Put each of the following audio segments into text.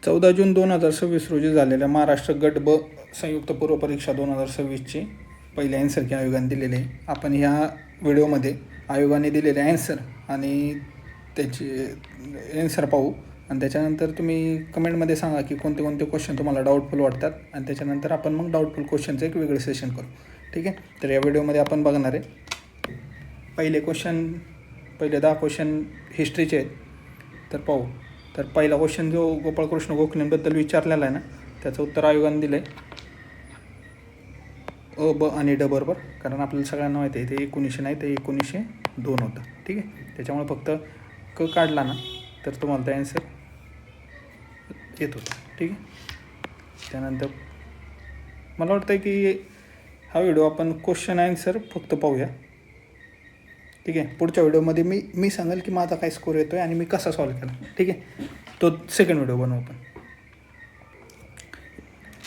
14 जून 2026 रोजी झालेल्या महाराष्ट्र गट ब संयुक्त पूर्व परीक्षा 2026ची पहिल्या ॲन्सर की आयोगाने दिलेले आहे. आपण ह्या व्हिडिओमध्ये आयोगाने दिलेले ॲन्सर आणि त्याचे ॲन्सर पाहू आणि त्याच्यानंतर तुम्ही कमेंटमध्ये सांगा की कोणते कोणते क्वेश्चन तुम्हाला डाऊटफुल वाटतात आणि त्याच्यानंतर आपण मग डाऊटफुल क्वेश्चनचं एक वेगळं सेशन करू. ठीक आहे. तर या व्हिडिओमध्ये आपण बघणार आहे पहिले 10 क्वेश्चन हिस्ट्रीचे आहेत. तर पाहू. तर पहिला क्वेश्चन जो गोपाळकृष्ण गोखलेंबद्दल विचारलेला आहे ना, त्याचं उत्तर आयोगाने दिलं आहे अ, ब आणि ड बरोबर. कारण आपल्याला सगळ्यांना माहिती आहे ते 1900 नाही, ते 1902 होतं. ठीक आहे. त्याच्यामुळे फक्त क काढला ना तर तुम्हाला त्या ॲन्सर येत होतं. ठीक आहे. त्यानंतर मला वाटतं की हा व्हिडिओ आपण क्वेश्चन ॲन्सर फक्त पाहूया. ठीक आहे. पुढच्या व्हिडिओमध्ये मी सांगेल की माझा काय स्कोर येतो आहे आणि मी कसा सॉल्व केला. ठीक आहे. तो सेकंड व्हिडिओ बनवू आपण.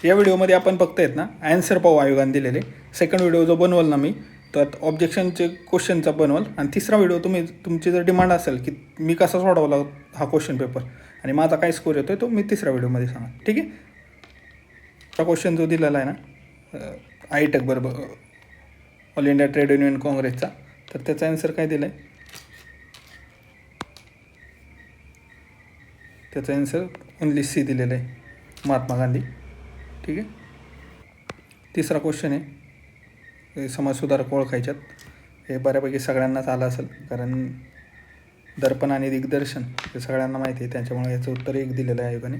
या व्हिडिओमध्ये आपण फक्त आहेत ना ॲन्सर पाहू आयोगाने दिलेले. सेकंड व्हिडिओ जो बनवल ना मी त्यात ऑब्जेक्शनचे क्वेश्चनचा बनवल आणि तिसरा व्हिडिओ तुमची जर डिमांड असेल की मी कसा सोडवला हा क्वेश्चन पेपर आणि माझा काय स्कोर येतो आहे तो मी तिसऱ्या व्हिडिओमध्ये सांगा. ठीक आहे. हा क्वेश्चन जो दिलेला आहे ना आयटेक बरोबर ऑल इंडिया ट्रेड युनियन काँग्रेसचा, तर त्याचा ॲन्सर काय दिला आहे, त्याचा ॲन्सर ओनली सी दिलेला आहे, महात्मा गांधी. ठीक आहे. तिसरा क्वेश्चन आहे समाजसुधारक ओळखायच्यात. हे बऱ्यापैकी सगळ्यांनाच आलं असेल कारण दर्पण आणि दिग्दर्शन हे सगळ्यांना माहिती आहे, त्याच्यामुळे याचं उत्तर 1 दिलेलं आहे आयोगाने.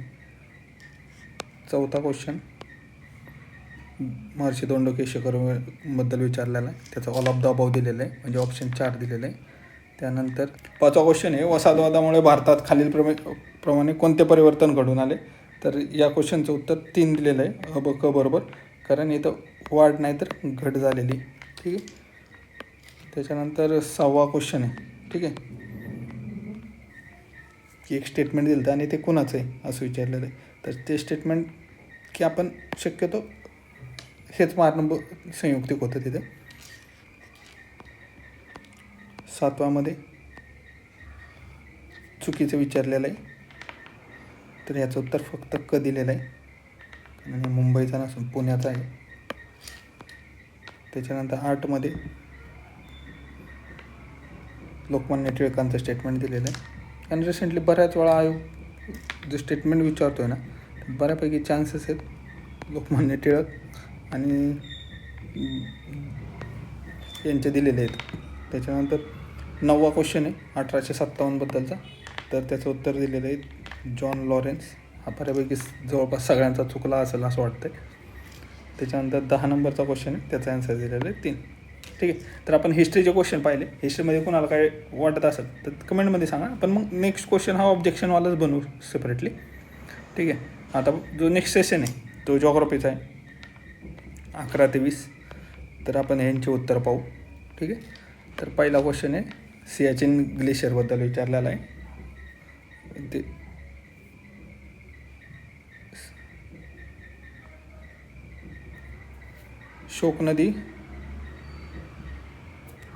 चौथा क्वेश्चन महर्षी धोंडो केशवकरबद्दल विचारलेला आहे. त्याचा ऑल ऑफ द अबाव दिलेलं आहे, म्हणजे ऑप्शन 4 दिलेलं आहे. त्यानंतर 5वा क्वेश्चन आहे वसाहतवादामुळे भारतात खालील प्रमाणे कोणते परिवर्तन घडून आले. तर या क्वेश्चनचं उत्तर 3 दिलेलं आहे अ ब क बरोबर, कारण इथं वाढ नाही तर घट झालेली. ठीक आहे. त्याच्यानंतर 6वा क्वेश्चन आहे. ठीक आहे. की एक स्टेटमेंट दिलं तर आणि ते कुणाचं आहे असं विचारलेलं आहे. तर ते स्टेटमेंट की आपण शक्यतो हेच मारणं संयुक्तिक होतं तिथं. 7वामध्ये चुकीचं विचारलेलं आहे, तर याचं उत्तर फक्त क दिलेलं आहे कारण हे मुंबईचा नसून पुण्याचा आहे. त्याच्यानंतर 8मध्ये लोकमान्य टिळकांचं स्टेटमेंट दिलेलं आहे. आणि रिसेंटली बऱ्याच वेळा आयोग जे स्टेटमेंट विचारतो आहे ना बऱ्यापैकी चान्सेस आहेत लोकमान्य टिळक आणि यांचे दिलेले आहेत. त्याच्यानंतर 9वा क्वेश्चन आहे 1857बद्दलचा, तर त्याचं उत्तर दिलेलं आहे जॉन लॉरेन्स. हा बऱ्यापैकी जवळपास सगळ्यांचा चुकला असेल असं वाटतं आहे. त्याच्यानंतर 10 नंबरचा क्वेश्चन आहे, त्याचा ॲन्सर दिलेला आहे 3. ठीक आहे. तर आपण हिस्ट्रीचे क्वेश्चन पाहिले. हिस्ट्रीमध्ये कोणाला काय वाटत असेल तर कमेंटमध्ये सांगा. पण मग नेक्स्ट क्वेश्चन हा ऑब्जेक्शनवालाच बनवू सेपरेटली. ठीक आहे. आता जो नेक्स्ट सेशन आहे तो जॉग्रफीचा आहे 11 ते 20. तर आपण यांचे उत्तर पाहू. ठीक आहे. तर पहिला क्वेश्चन आहे सियाचीन ग्लेशियरबद्दल विचारलेला आहे. ते शोक नदी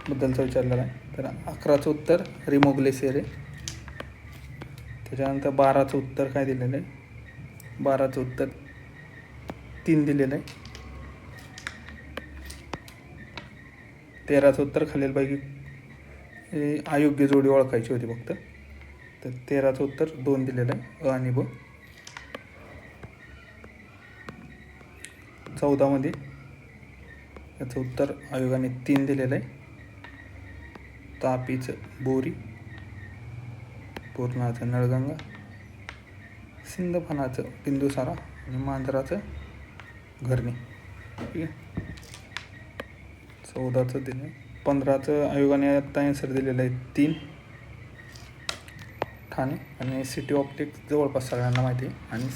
बद्दलचा विचारलेला आहे. तर 11चं उत्तर रिमो ग्लेशियर आहे. त्याच्यानंतर 12चं उत्तर काय दिलेलं आहे, 12चं उत्तर 3 दिलेलं आहे. 13चं उत्तर खालीलपैकी अयोग्य जोडी ओळखायची होती फक्त, तर 13चं उत्तर 2 दिलेलं आहे, अ आणि ब. 14मध्ये याचं उत्तर आयोगाने 3 दिलेलं आहे. तापीचं बोरी, पूर्णाचं नळगंगा, सिंदफणाचं बिंदुसारा आणि मांजराचं घरणी. ठीक आहे. 14चं दिलं. 15चं आयोगाने आता ॲन्सर दिलेलं आहे 3 ठाणे आणि सिटी ऑफ टेक जवळपास सगळ्यांना माहिती आहे. आणि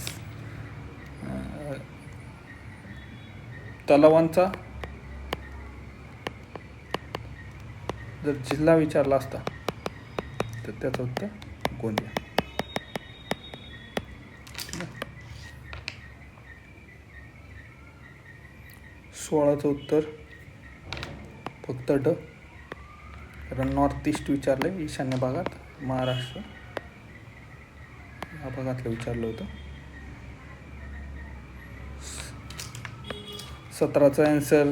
तलावांचा जर जिल्हा विचारला असता तर त्याचं उत्तर गोंदिया. ठीक आहे. 16चं उत्तर फक्त ड, कारण नॉर्थ ईस्ट विचारलं आहे, ईशान्य भागात महाराष्ट्र या भागातलं विचारलं होतं. 17चा ॲन्सर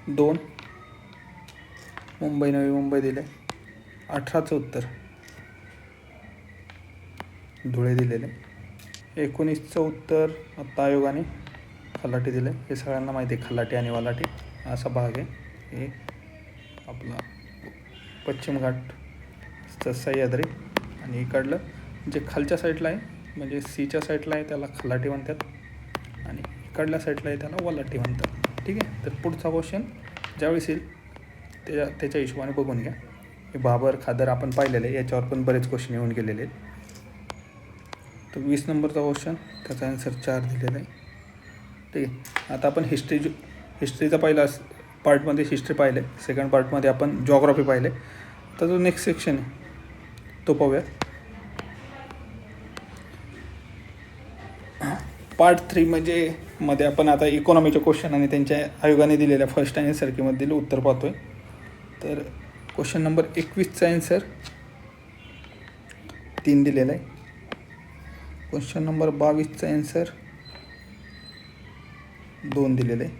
2, मुंबई नवी मुंबई दिले. 18चं उत्तर धुळे दिलेले. 19चं उत्तर आत्ता आयोगाने खलाटी दिलं. हे सगळ्यांना माहिती आहे, खलाटी आणि वालाटी असा भाग आहे. हे आपला पश्चिम घाटचं सह्याद्री, आणि इकडलं जे खालच्या साईडला आहे म्हणजे सीच्या साईडला आहे त्याला खलाटी म्हणतात, आणि इकडल्या साईडला आहे त्याला वलाटी म्हणतात. ठीक आहे. तर पुढचा क्वेश्चन ज्यावेळेस येईल त्याच्या हिशोबाने बघून घ्या. हे बाबर खादर आपण पाहिलेलं आहे, याच्यावर पण बरेच क्वेश्चन येऊन गेलेले आहेत. तर 20 नंबरचा क्वेश्चन, त्याचा ॲन्सर 4 दिलेला आहे. ठीक आहे. आता आपण हिस्ट्रीचा पहिला पार्टमध्ये हिस्ट्री पाहिले, सेकंड पार्टमध्ये आपण जॉग्राफी पाहिले. तर जो नेक्स्ट सेक्शन आहे तो पाहूया. पार्ट 3 म्हणजे मध्ये आपण आता इकॉनॉमीचे क्वेश्चन आणि त्यांच्या आयोगाने दिलेल्या फर्स्ट आन्सर किंवा दिलं उत्तर पाहतोय. तर क्वेश्चन नंबर 21चा ॲन्सर 3 दिलेला आहे. क्वेश्चन नंबर 22चा ॲन्सर 2 दिलेलं आहे.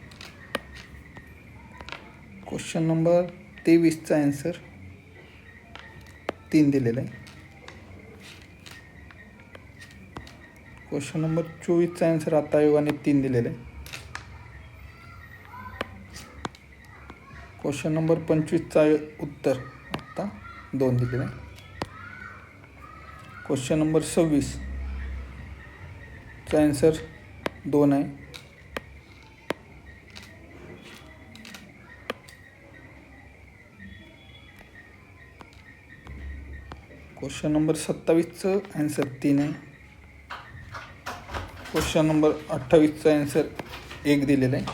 क्वेश्चन नंबर 23चा ॲन्सर 3 दिलेला आहे. क्वेश्चन नंबर 24चा ॲन्सर आता आयोगाने 3 दिलेला आहे. क्वेश्चन नंबर 25चा उत्तर आत्ता 2 दिलेलं आहे. क्वेश्चन नंबर 26चा ॲन्सर 2 आहे. क्वेश्चन नंबर 27चं ॲन्सर 3 आहे. क्वेश्चन नंबर 28चा ॲन्सर 1 दिलेला आहे.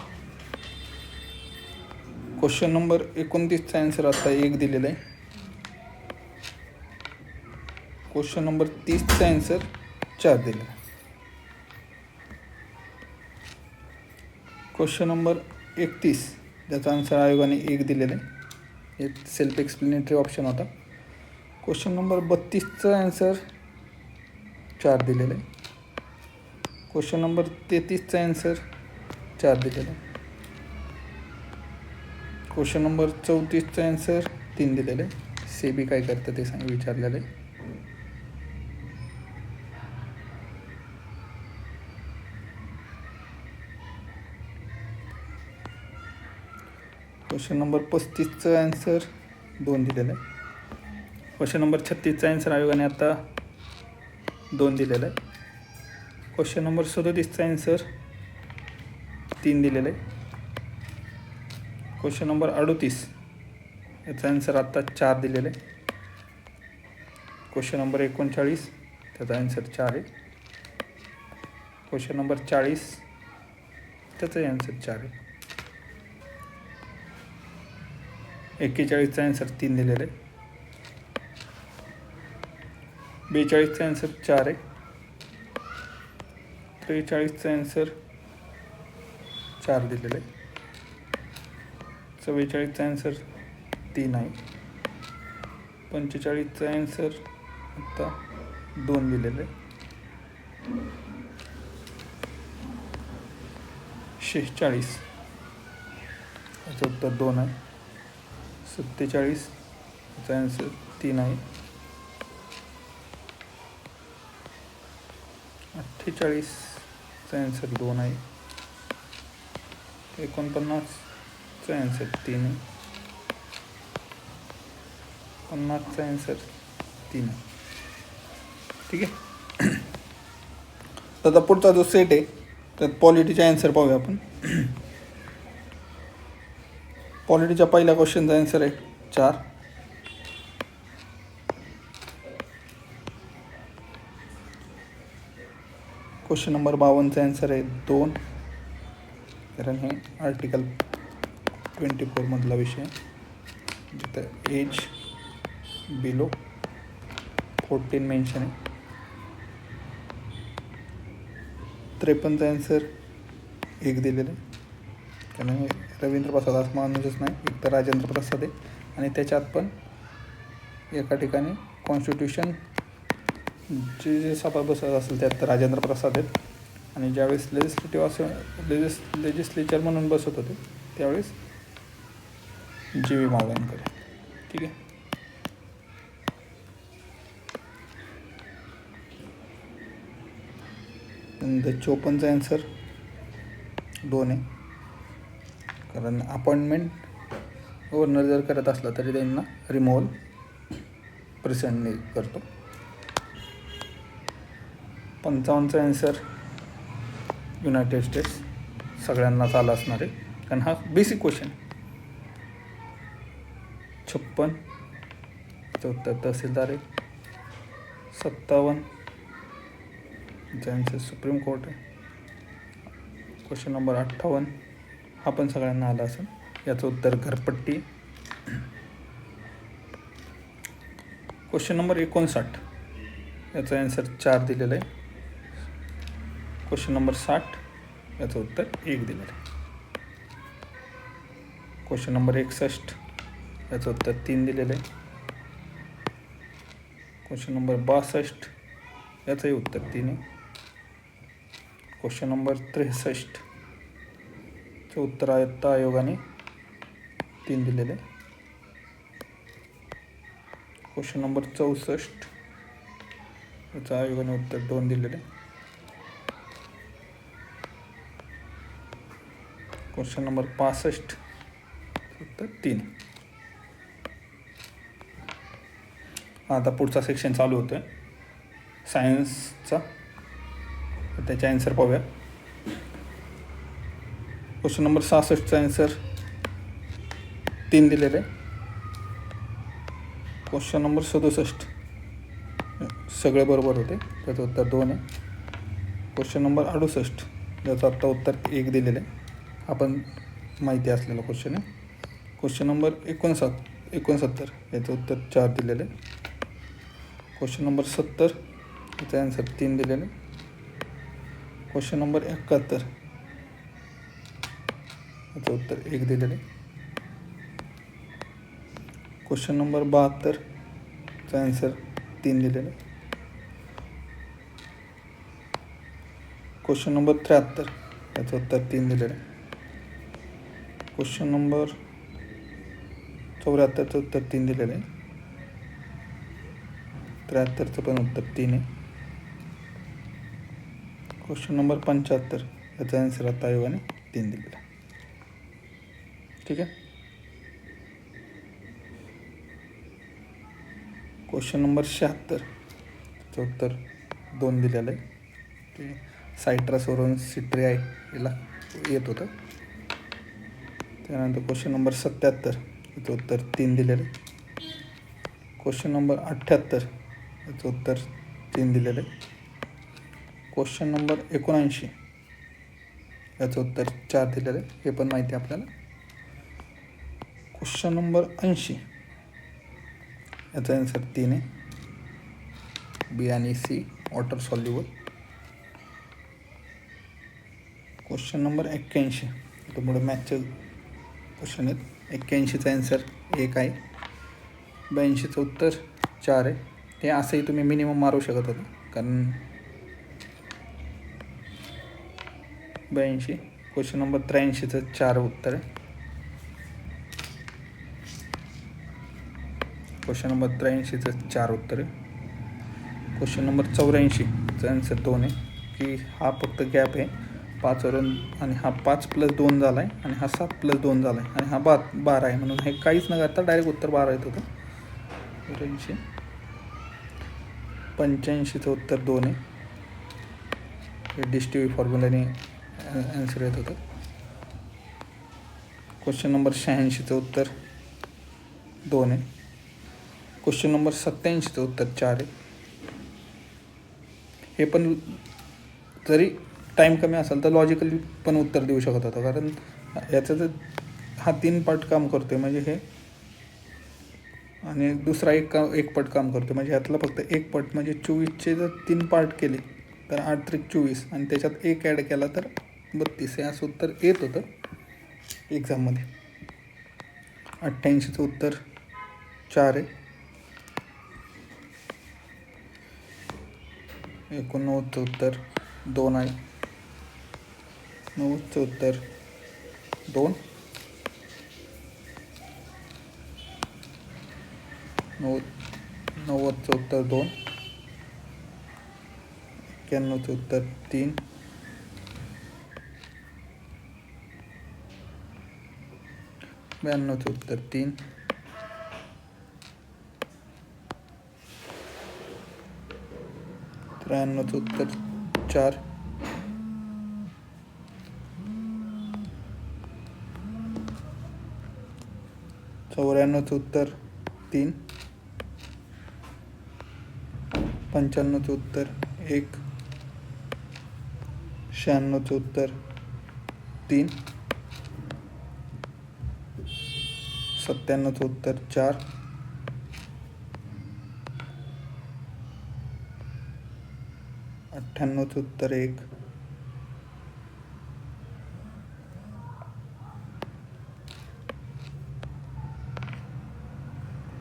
क्वेश्चन नंबर 29चा ॲन्सर आता 1 दिलेला आहे. क्वेश्चन नंबर 30चा ॲन्सर 4 दिलेला आहे. क्वेश्चन नंबर 31 ज्याचा आन्सर आयोगाने 1 दिलेला आहे. एक सेल्फ एक्सप्लेनेटरी ऑप्शन होता. क्वेश्चन नंबर 32चा ॲन्सर 4 दिलेला आहे. क्वेश्चन नंबर 33चा ॲन्सर 4 दिलेला आहे. क्वेश्चन नंबर 34चा ॲन्सर 3 दिलेलं आहे. सेबी काय करतं ते विचारलेलं आहे. क्वेश्चन नंबर 35चं ॲन्सर 2 दिलेलं आहे. क्वेश्चन नंबर 36चा ॲन्सर आयोगाने आता 2 दिलेला आहे. क्वेश्चन नंबर 37चा ॲन्सर 3 दिलेलं आहे. क्वेश्चन नंबर 38 याचा ॲन्सर आत्ता 4 दिलेलं आहे. क्वेश्चन नंबर 39 त्याचा ॲन्सर 4 आहे. क्वेश्चन नंबर 40 त्याचाही ॲन्सर 4 आहे. 41चा ॲन्सर 3 दिलेलं आहे. 42चा ॲन्सर 4 आहे. 43चा ॲन्सर 4 दिलेलं आहे. 44चा ॲन्सर 3 आहे. 45चा ॲन्सर आत्ता 2 दिलेलं आहे. 46 याचं उत्तर 2 आहे. 47 याचा ॲन्सर 3 आहे. 48चा ॲन्सर 2 आहे. 49चा ॲन्सर 3 आहे. 50चा ॲन्सर 3 आहे. ठीक आहे. तर आता पुढचा जो सेट आहे त्यात पॉलिटीचा ॲन्सर पाहूया आपण. पॉलिटीच्या पहिल्या क्वेश्चनचा ॲन्सर आहे 4. क्वेश्चन नंबर 52चा ॲन्सर आहे 2, कारण हे आर्टिकल 24 विषय जिथं एज बिलो 14 मेन्शन आहे. 53चा ॲन्सर 1 दिलेलं आहे, कारण हे रवींद्र प्रसाद असं माणूसच नाही, एक तर राजेंद्र प्रसाद आहे आणि त्याच्यात पण एका ठिकाणी कॉन्स्टिट्यूशन जे सभा बसत असेल त्यात तर राजेंद्र प्रसाद आहेत आणि ज्यावेळेस लेजिस्लेचर म्हणून बसत होते त्यावेळेस जी.व्ही. मावळ्यांकडे. ठीक आहे. द 54चा ॲन्सर 2 आहे, कारण अपॉइंटमेंट गव्हर्नर जर करत असला तरी त्यांना रिमूव्हल प्रेसिडेंटने करतो. 55चा ॲन्सर युनायटेड स्टेट्स, सगळ्यांनाच आला असणार आहे कारण हा बेसिक क्वेश्चन. 56चं उत्तर तहसीलदार आहे. 57चा ॲन्सर सुप्रीम कोर्ट आहे. क्वेश्चन नंबर 58 हा पण सगळ्यांना आला असेल, याचं उत्तर घरपट्टी. क्वेश्चन नंबर 59 याचं ॲन्सर 4 दिलेलं आहे. क्वेश्चन नंबर 60 याचं उत्तर 1 दिलेलं आहे. क्वेश्चन नंबर 61 याचं उत्तर 3 दिलेलं आहे. क्वेश्चन नंबर 62 याचंही उत्तर 3 आहे. क्वेश्चन नंबर 63चं उत्तर आयुक्त आयोगाने 3 दिलेलं आहे. क्वेश्चन नंबर 64 याचं आयोगाने उत्तर 2 दिलेलं आहे. क्वेश्चन नंबर 65 उत्तर 3. आता पुढचा सेक्शन चालू होतो आहे सायन्सचा, तर त्याचे ॲन्सर पाहूया. क्वेश्चन नंबर 66चा ॲन्सर 3 दिलेलं आहे. क्वेश्चन नंबर 67 सगळे बरोबर होते, त्याचं उत्तर 2 आहे. क्वेश्चन नंबर 68 याचं आत्ता उत्तर 1 दिलेलं आहे, आपण माहिती असलेला क्वेश्चन आहे. क्वेश्चन नंबर 69 याचं उत्तर 4 दिलेलं आहे. क्वेश्चन नंबर 70 याचं ॲन्सर 3 दिलेलं आहे. क्वेश्चन नंबर 71 याचं उत्तर 1 दिलेलं आहे. क्वेश्चन नंबर 72 चा ॲन्सर 3 दिलेलं आहे. क्वेश्चन नंबर 73 याचं उत्तर 3 दिलेलं आहे. क्वेश्चन नंबर 74चं उत्तर 3 दिलेलं आहे. 73चं पण उत्तर 3 आहे. क्वेश्चन नंबर 75 याचा ॲन्सर आता आयोगाने 3 दिलेला. ठीक आहे. क्वेश्चन नंबर 76चं उत्तर 2 दिलेलं आहे. ते सायट्रसवरून सिट्रियाय याला येत होतं. त्यानंतर क्वेश्चन नंबर 77 याचं उत्तर 3 दिलेलं आहे. क्वेश्चन नंबर 78 याचं उत्तर 3 दिलेलं आहे. क्वेश्चन नंबर 79 याचं उत्तर 4 दिलेलं आहे, हे पण माहिती आहे आपल्याला. क्वेश्चन नंबर 80 याचा ॲन्सर 3 आहे. बी आणि C water soluble. Question number 81 त्यामुळे मॅथचे क्वेश्चन आहेत. 81चा ॲन्सर 1 आहे. 82चं उत्तर 4 आहे. ते असंही तुम्ही मिनिमम मारू शकत होता, कारण 82. क्वेश्चन नंबर 83चं 4 उत्तर आहे. क्वेश्चन नंबर 83चं 4 उत्तर आहे. क्वेश्चन नंबर 84चं ॲन्सर 2 आहे, की हा फक्त गॅप आहे 5 वरून, आणि हा 5 + 2 झाला आहे, आणि हा 7 + 2 झाला आहे, आणि हा 12 आहे, म्हणून हे काहीच न करता डायरेक्ट उत्तर 12 येत होतं. 84. 85चं उत्तर 2 आहे, हे डिस्टिव्ही फॉर्म्युल्याने ॲन्सर येत होतं. क्वेश्चन नंबर 86चं उत्तर 2 आहे. क्वेश्चन नंबर 87चं उत्तर 4 आहे. हे पण जरी टाईम कमी असेल तर लॉजिकली पण उत्तर देऊ शकत होता, कारण याचं तर हा 3 पार्ट काम करतो आहे, म्हणजे हे, आणि दुसरा एक पट काम करतो, म्हणजे ह्यातला फक्त 1 पट, म्हणजे 24चे जर 3 पार्ट केले तर 8 त्रिक 24, आणि त्याच्यात 1 ॲड केला तर 32, हे असं उत्तर येत होतं एक्झाममध्ये. 88चं उत्तर 4 आहे. 89चं उत्तर 2 आहे. 90चं उत्तर 2. 90चं उत्तर 2. 91चं उत्तर 3. 92चं उत्तर 3. 93चं उत्तर 4. 94चं उत्तर 3. 95चं उत्तर 1. 96चं उत्तर 3. 97चं उत्तर 4. 98चं उत्तर 1.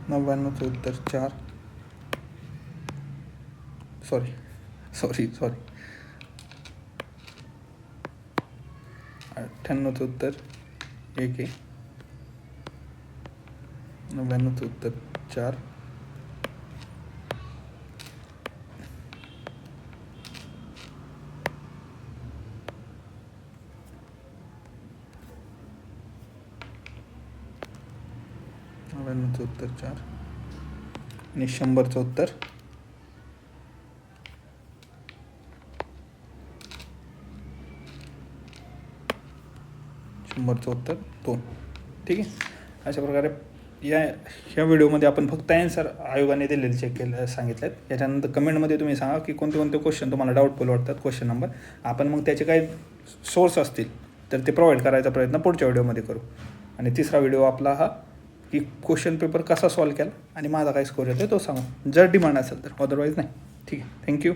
99चं उत्तर 4. सॉरी 98चं उत्तर 1 आहे. 99चं उत्तर 4. 99चं उत्तर 4 आणि 100चं उत्तर 2. ठीक आहे. अशा प्रकारे ह्या व्हिडिओमध्ये आपण फक्त ॲन्सर आयोगाने दिलेले चेक केलं सांगितलं आहेत. याच्यानंतर कमेंटमध्ये तुम्ही सांगा की कोणते कोणते क्वेश्चन तुम्हाला डाऊटफुल वाटतात, क्वेश्चन नंबर. आपण मग त्याचे काही सोर्स असतील तर ते प्रोव्हाइड करायचा प्रयत्न पुढच्या व्हिडिओमध्ये करू. आणि तिसरा व्हिडिओ आपला हा की क्वेश्चन पेपर कसा सॉल्व केला आणि माझा काय स्कोर येतो तो सांगू, जर डिमांड असेल तर. अदरवाईज नाही. ठीक आहे. थँक्यू.